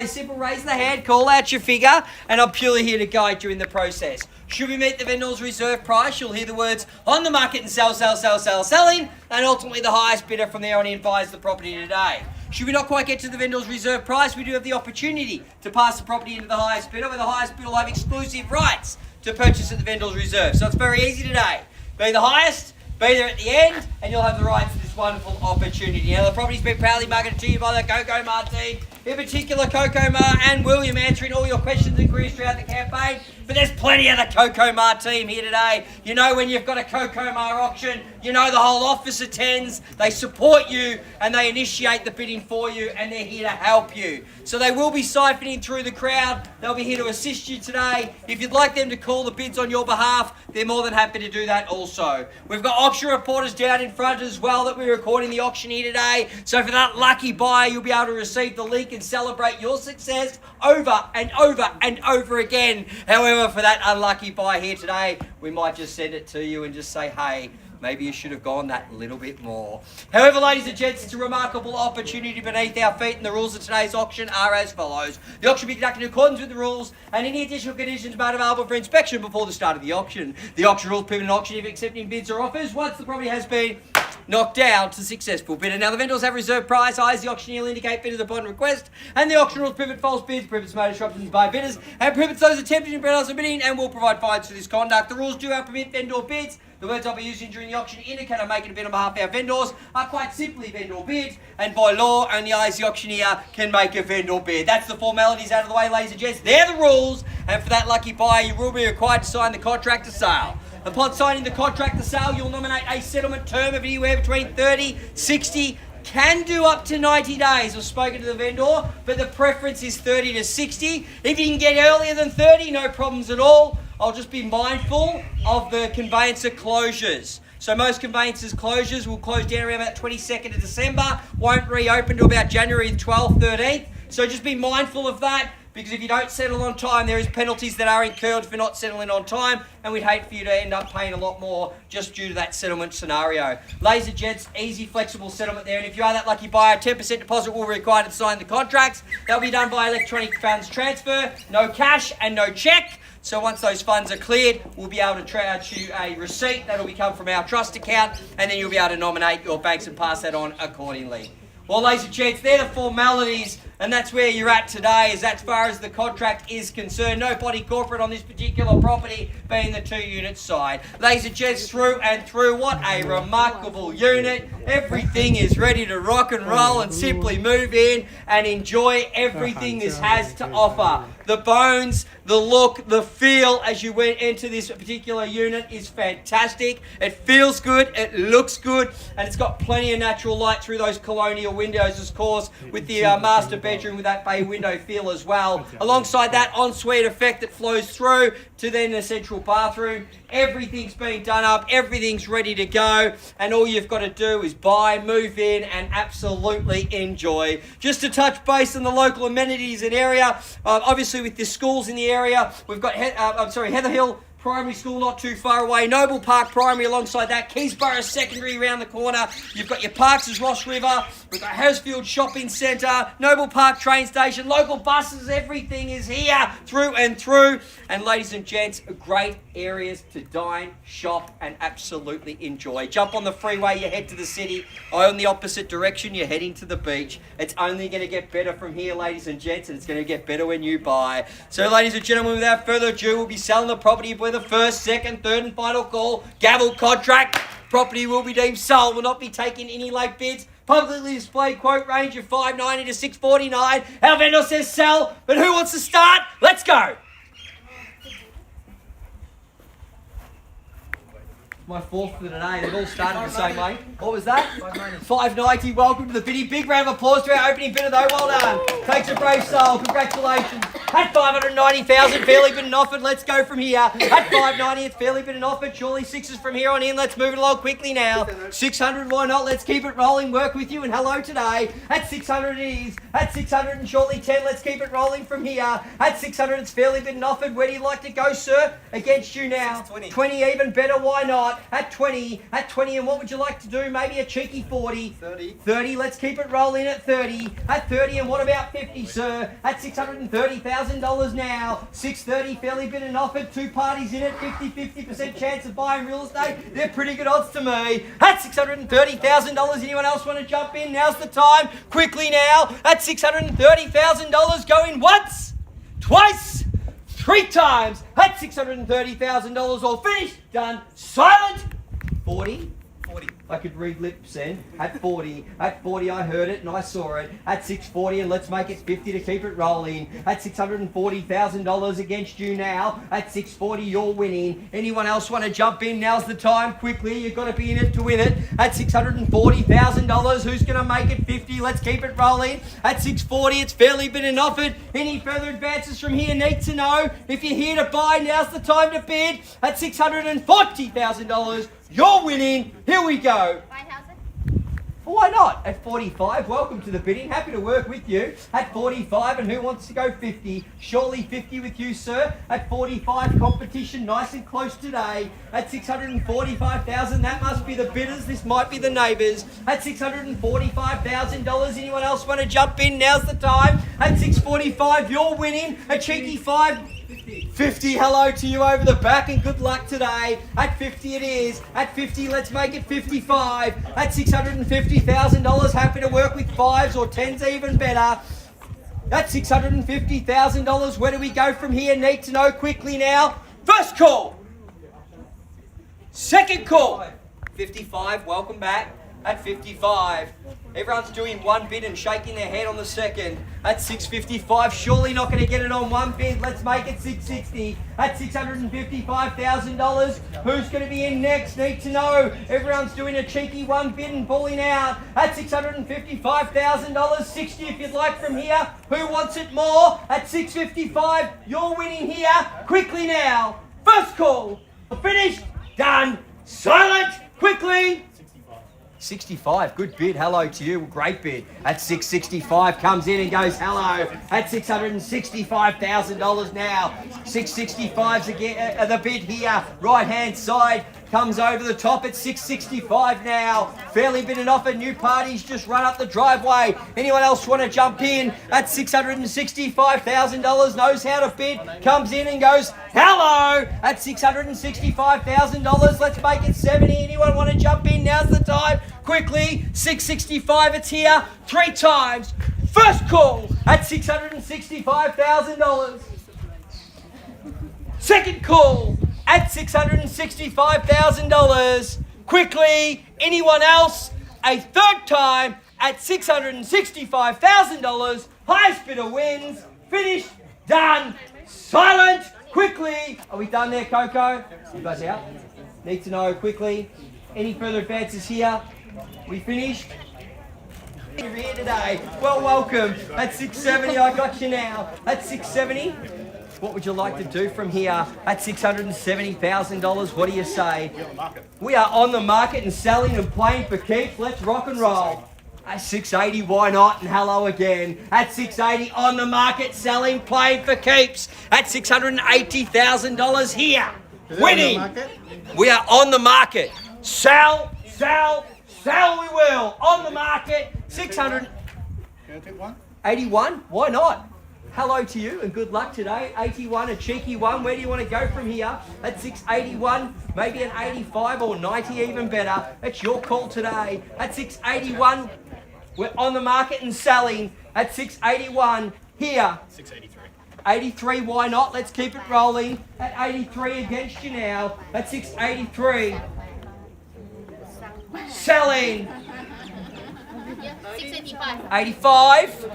Simple, raise the hand, call out your figure, and I'm purely here to guide you in the process. Should we meet the vendor's reserve price, you'll hear the words on the market and sell, selling, and ultimately the highest bidder from there on in buys the property today. Should we not quite get to the vendor's reserve price, we do have the opportunity to pass the property into the highest bidder, where the highest bidder will have exclusive rights to purchase at the vendor's reserve. So it's very easy today. Be the highest, be there at the end, and you'll have the rights to this wonderful opportunity. Now, the property's been proudly marketed to you by the Coco Ma team, in particular Coco Ma and William, answering all your questions and queries throughout the campaign. But there's plenty of the Coco Ma team here today. You know, when you've got a Coco Ma auction, you know the whole office attends, they support you, and they initiate the bidding for you, and they're here to help you. So they will be siphoning through the crowd. They'll be here to assist you today. If you'd like them to call the bids on your behalf, they're more than happy to do that also. We've got auction reporters down in front as well that we're recording the auction here today. So for that lucky buyer, you'll be able to receive the link and celebrate your success over and over and over again. However, for that unlucky buyer here today, we might just send it to you and just say, hey, maybe you should have gone that little bit more. However, ladies and gents, it's a remarkable opportunity beneath our feet, and the rules of today's auction are as follows. The auction will be conducted in accordance with the rules, and any additional conditions made available for inspection before the start of the auction. The auction rules permit an auction if accepting bids or offers once the property has been knocked down to successful bidder. Now, the vendors have reserved price. I, as the auctioneer, will indicate bidders upon request, and the auction rules prohibit false bids, prohibits motor disruptions by bidders, and prohibits those attempting to prevent us bidding, and will provide fines for this conduct. The rules do have permit vendor bids. The words I'll be using during the auction to indicate I'm making a bid on behalf of our vendors are quite simply vendor bid, and by law, only I as the auctioneer can make a vendor bid. That's the formalities out of the way, ladies and gents. They're the rules, and for that lucky buyer, you will be required to sign the contract to sale. Upon signing the contract to sale, you'll nominate a settlement term of anywhere between 30, 60, can do up to 90 days. I've spoken to the vendor, but the preference is 30 to 60. If you can get earlier than 30, no problems at all. I'll just be mindful of the conveyancer closures. So most conveyancers closures will close down around about 22nd of December, won't reopen till about January 12th, 13th. So just be mindful of that, because if you don't settle on time, there is penalties that are incurred for not settling on time, and we'd hate for you to end up paying a lot more just due to that settlement scenario. Ladies and gents, easy, flexible settlement there, and if you are that lucky buyer, 10% deposit will be required to sign the contracts. That'll be done by electronic funds transfer, no cash and no cheque. So once those funds are cleared, we'll be able to charge you a receipt that'll be come from our trust account, and then you'll be able to nominate your banks and pass that on accordingly. Well, ladies and gents, they're the formalities, and that's where you're at today, as far as the contract is concerned. No body corporate on this particular property, being the 2 unit side. Ladies and gents, through and through, what a remarkable unit. Everything is ready to rock and roll, and simply move in and enjoy everything this has to offer. The bones, the look, the feel as you went into this particular unit is fantastic. It feels good, it looks good, and it's got plenty of natural light through those colonial windows, of course, with the master bedroom with that bay window feel as well. Alongside that ensuite effect that flows through to then the central bathroom. Everything's been done up, everything's ready to go, and all you've got to do is buy, move in, and absolutely enjoy. Just to touch base on the local amenities and area, obviously with the schools in the area, we've got Heather Hill Primary School not too far away, Noble Park Primary alongside that, Keysborough Secondary around the corner. You've got your parks as Ross River, we've got Harrisfield Shopping Centre, Noble Park Train Station, local buses, everything is here through and through. And ladies and gents, great areas to dine, shop, and absolutely enjoy. Jump on the freeway, you head to the city. On the opposite direction, you're heading to the beach. It's only going to get better from here, ladies and gents, and it's going to get better when you buy. So ladies and gentlemen, without further ado, we'll be selling the property with the first, second, third, and final call. Gavel contract. Property will be deemed sold. Will not be taking any late bids. Publicly displayed quote range of $590 to $649. Our vendor says sell, but who wants to start? Let's go. My fourth for today. They've all started the same way. What was that? $590. Welcome to the bidding. Big round of applause to our opening bidder though. Well done. Takes a brave soul. Congratulations. At 590,000, fairly bid and offered. Let's go from here. At 590, it's fairly bid and offered. Surely sixes from here on in. Let's move it along quickly now. 600, why not? Let's keep it rolling. Work with you and hello today. At 600 it is. At 600 and shortly 10. Let's keep it rolling from here. At 600, it's fairly bid and offered. Where do you like to go, sir? Against you now. 20 even better, why not? At 20, and what would you like to do? Maybe a cheeky 40. 30, let's keep it rolling at 30. At 30, and what about 50, sir? At $630,000 now. 630, fairly bid and offered. Two parties in it, 50% chance of buying real estate. They're pretty good odds to me. At $630,000, anyone else want to jump in? Now's the time. Quickly now. At $630,000, going once, twice, 3 times. At $630,000, all finished, done, silent. 40. I could read lips then. At 40, I heard it and I saw it. At 640, and let's make it 50 to keep it rolling. At $640,000 against you now. At 640, you're winning. Anyone else want to jump in? Now's the time. Quickly, you've got to be in it to win it. At $640,000, who's going to make it 50? Let's keep it rolling. At 640, it's fairly been offered. Any further advances from here? Need to know. If you're here to buy, now's the time to bid. At $640,000. You're winning. Here we go. Why not? At 45, welcome to the bidding. Happy to work with you. At 45, and who wants to go 50? Surely 50 with you, sir. At 45, competition nice and close today. At 645,000, that must be the bidders. This might be the neighbours. At $645,000, anyone else want to jump in? Now's the time. At 645, you're winning. A cheeky 5. 50, hello to you over the back and good luck today. At 50 it is. At 50, let's make it 55. At $650,000, happy to work with 5s or 10s even better. At $650,000, where do we go from here? Need to know quickly now. First call. Second call. 55, welcome back. At 55, everyone's doing one bid and shaking their head on the second. At 655, surely not going to get it on one bid. Let's make it 660. At $655,000, who's going to be in next? Need to know. Everyone's doing a cheeky one bid and pulling out. At $655,000, 60 if you'd like from here. Who wants it more? At 655, you're winning here. Quickly now. First call. Finished. Done. Silent. Quickly. 65, good bid, hello to you, great bid. At 665, comes in and goes hello. At $665,000 now. 665's again, the bid here, right hand side, comes over the top at 665 now. Fairly bid and offer, new parties just run up the driveway. Anyone else want to jump in? At $665,000, knows how to bid, comes in and goes hello. At $665,000, let's make it 70. Anyone want to jump in? Now's the time. Quickly, 665, it's here 3 times. First call at $665,000. Second call at $665,000. Quickly, anyone else? A third time at $665,000. Highest bidder wins. Finished. Done. Silent. Quickly. Are we done there, Coco? You guys out? Need to know quickly. Any further advances here? We finished? You're here today. Well, welcome. At 670, I got you now. At 670, what would you like to do from here? At $670,000, what do you say? We are on the market and selling and playing for keeps. Let's rock and roll. At 680, why not? And hello again. At 680, on the market, selling, playing for keeps. At $680,000 here. Winning. We are on the market. Sell, sell, sell we will. On the market, 600. Can I take one? 81, why not? Hello to you and good luck today. 81, a cheeky one. Where do you want to go from here? At 681, maybe an 85 or 90 even better. It's your call today. At 681, we're on the market and selling. At 681, here. 683. 83, why not? Let's keep it rolling. At 83 against you now. At 683. Selling. 685. 85.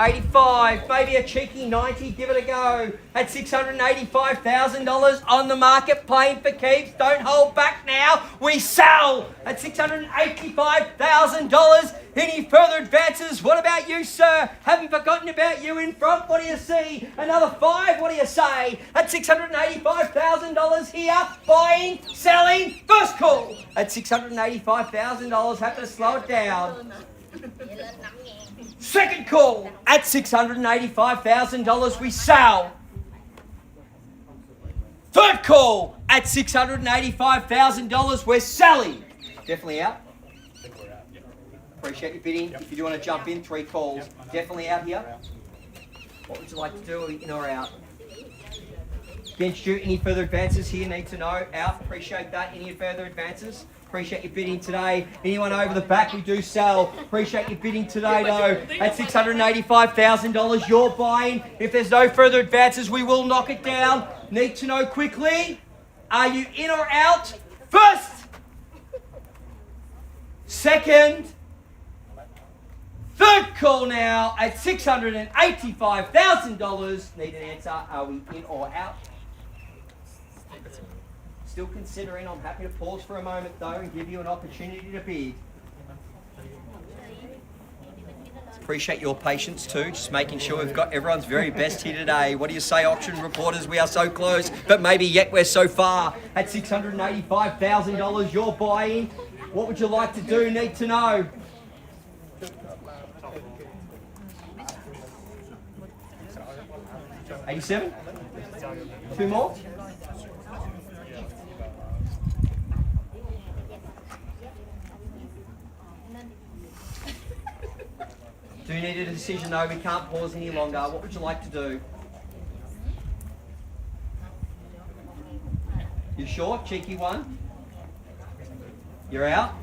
85, maybe a cheeky 90, give it a go. At $685,000 on the market, playing for keeps. Don't hold back now. We sell at $685,000. Any further advances? What about you, sir? Haven't forgotten about you in front. What do you see? Another 5, what do you say? At $685,000 here, buying, selling, first call. At $685,000, have to slow it down. Second call at $685,000 we sell. Third call at $685,000 we're selling. Definitely out. Appreciate your bidding. If you do want to jump in, 3 calls. Definitely out here. What would you like to do, in or out? Against you, any further advances here? Need to know. Out. Appreciate that. Any further advances? Appreciate your bidding today. Anyone over the back, we do sell. Appreciate your bidding today, though. At $685,000, you're buying. If there's no further advances, we will knock it down. Need to know quickly. Are you in or out? First. Second. Third call now at $685,000. Need an answer. Are we in or out? Still considering. I'm happy to pause for a moment though and give you an opportunity to bid. Appreciate your patience too, just making sure we've got everyone's very best here today. What do you say, auction reporters? We are so close, but maybe yet we're so far. At $685,000 you're buying. What would you like to do? Need to know. $87? 2 more? Do you need a decision? No, we can't pause any longer. What would you like to do? You sure? Cheeky one? You're out?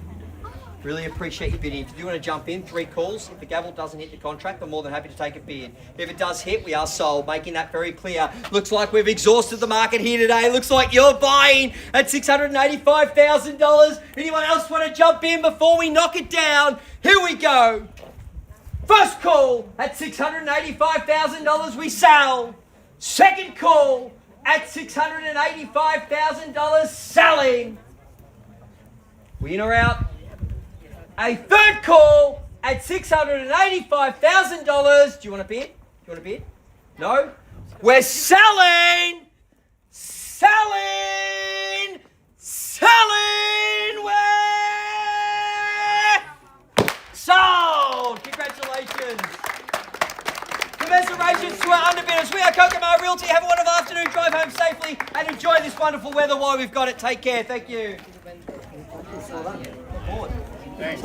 Really appreciate your bidding. If you do want to jump in, 3 calls. If the gavel doesn't hit the contract, I'm more than happy to take a bid. If it does hit, we are sold, making that very clear. Looks like we've exhausted the market here today. Looks like you're buying at $685,000. Anyone else want to jump in before we knock it down? Here we go. First call at $685,000 we sell. Second call at $685,000 selling. We in or out? A third call at $685,000. Do you want to bid? Do you want to bid? No? We're selling! Selling! Selling! We're sold! Congratulations. Commiserations to our underbidders. We are Coco Ma Realty. Have a wonderful afternoon. Drive home safely and enjoy this wonderful weather while we've got it. Take care. Thank you. Thanks.